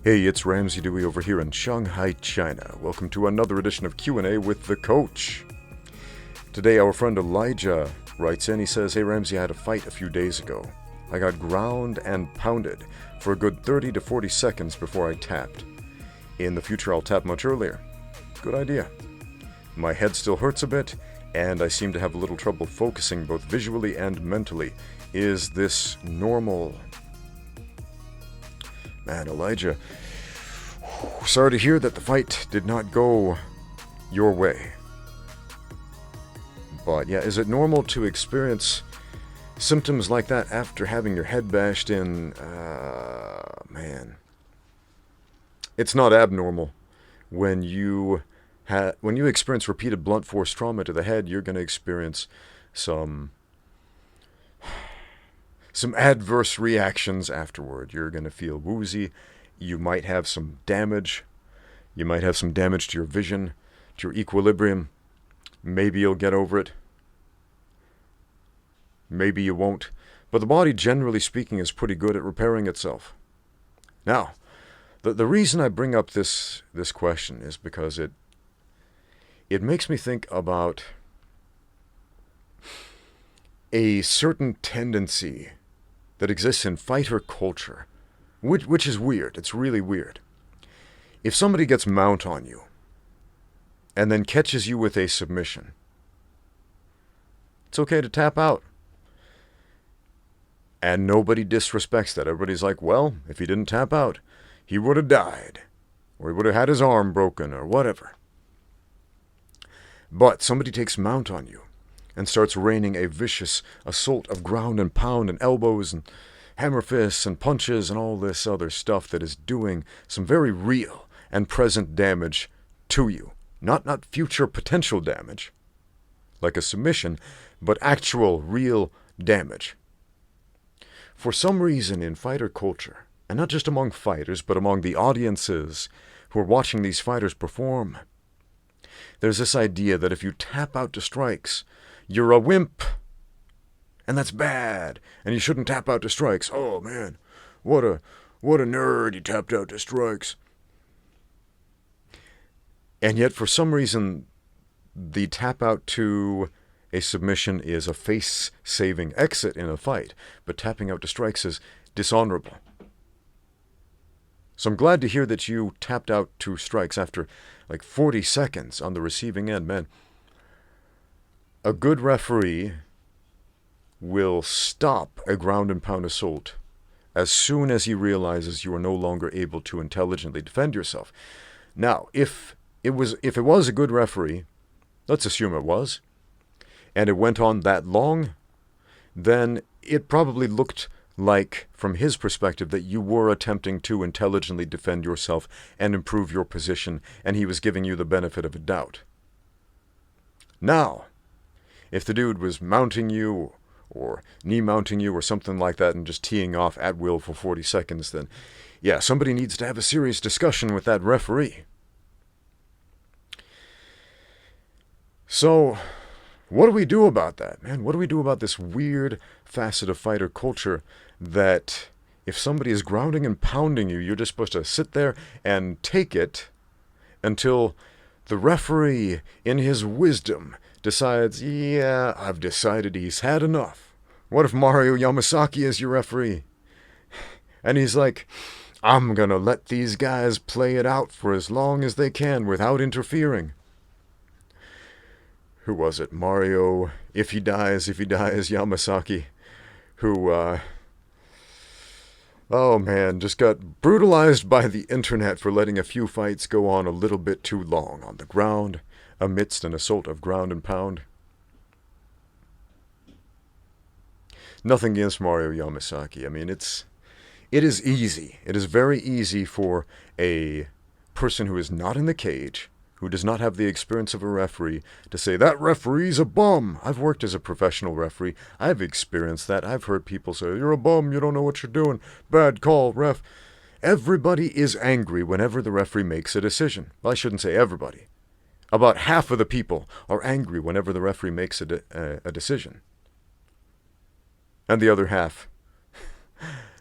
Hey, it's Ramsey Dewey over here in Shanghai, China. Welcome to another edition of Q&A with the Coach. Today, our friend Elijah writes in. He says, "Hey Ramsey, I had a fight a few days ago. I got ground and pounded for a good 30 to 40 seconds before I tapped. In the future, I'll tap much earlier. Good idea. My head still hurts a bit, and I seem to have a little trouble focusing both visually and mentally. Is this normal?" Man, Elijah, sorry to hear that the fight did not go your way. But yeah, is it normal to experience symptoms like that after having your head bashed in? Man, it's not abnormal. When you experience repeated blunt force trauma to the head, you're going to experience some adverse reactions afterward. You're going to feel woozy. You might have some damage. You might have some damage to your vision, to your equilibrium. Maybe you'll get over it. Maybe you won't. But the body, generally speaking, is pretty good at repairing itself. Now, the reason I bring up this question is because it makes me think about a certain tendency that exists in fighter culture, which is weird. It's really weird. If somebody gets mount on you and then catches you with a submission, it's okay to tap out. And nobody disrespects that. Everybody's like, well, if he didn't tap out, he would have died, or he would have had his arm broken, or whatever. But somebody takes mount on you and starts raining a vicious assault of ground and pound and elbows and hammer fists and punches and all this other stuff that is doing some very real and present damage to you. Not future potential damage, like a submission, but actual real damage. For some reason in fighter culture, and not just among fighters, but among the audiences who are watching these fighters perform, there's this idea that if you tap out to strikes, you're a wimp, and that's bad, and you shouldn't tap out to strikes. Oh man, what a nerd, he tapped out to strikes. And yet for some reason, the tap out to a submission is a face-saving exit in a fight, but tapping out to strikes is dishonorable. So I'm glad to hear that you tapped out to strikes after like 40 seconds on the receiving end, man. A good referee will stop a ground and pound assault as soon as he realizes you are no longer able to intelligently defend yourself. Now, if it was a good referee, let's assume it was, and it went on that long, then it probably looked like, from his perspective, that you were attempting to intelligently defend yourself and improve your position, and he was giving you the benefit of a doubt. Now, if the dude was mounting you, or knee mounting you, or something like that, and just teeing off at will for 40 seconds, then, yeah, somebody needs to have a serious discussion with that referee. So, what do we do about that, man? What do we do about this weird facet of fighter culture that if somebody is grounding and pounding you, you're just supposed to sit there and take it until the referee, in his wisdom, decides, yeah, I've decided he's had enough. What if Mario Yamasaki is your referee? And he's like, I'm gonna let these guys play it out for as long as they can without interfering. Who was it? Mario, if he dies, Yamasaki, who, oh man, just got brutalized by the internet for letting a few fights go on a little bit too long on the ground, amidst an assault of ground and pound. Nothing against Mario Yamasaki. I mean, it is easy. It is very easy for a person who is not in the cage, who does not have the experience of a referee, to say, that referee's a bum. I've worked as a professional referee. I've experienced that. I've heard people say, you're a bum, you don't know what you're doing. Bad call, ref. Everybody is angry whenever the referee makes a decision. Well, I shouldn't say everybody. About half of the people are angry whenever the referee makes a decision. And the other half,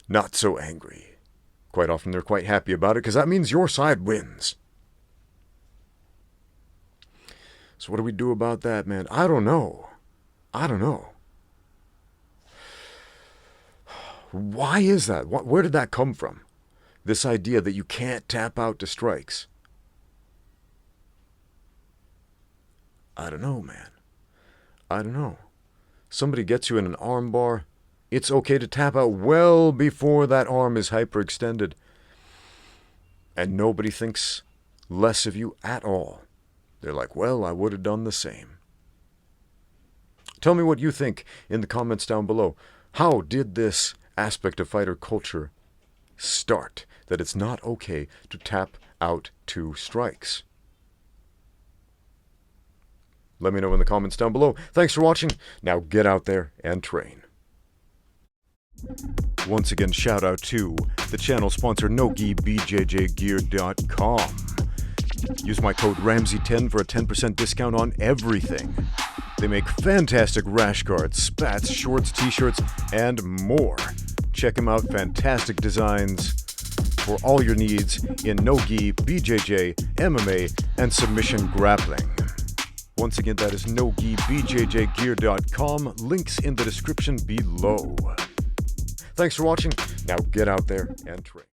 not so angry. Quite often they're quite happy about it because that means your side wins. So what do we do about that, man? I don't know. Why is that? Where did that come from? This idea that you can't tap out to strikes. I don't know, man. I don't know. Somebody gets you in an arm bar, it's okay to tap out well before that arm is hyperextended. And nobody thinks less of you at all. They're like, well, I would have done the same. Tell me what you think in the comments down below. How did this aspect of fighter culture start? That it's not okay to tap out 2 strikes. Let me know in the comments down below. Thanks for watching. Now get out there and train. Once again, shout out to the channel sponsor NoGiBJJGear.com. Use my code Ramsey10 for a 10% discount on everything. They make fantastic rash guards, spats, shorts, t-shirts, and more. Check them out. Fantastic designs for all your needs in no-gi, BJJ, MMA, and submission grappling. Once again, that is NoGiBJJGear.com. Links in the description below. Thanks for watching. Now get out there and train.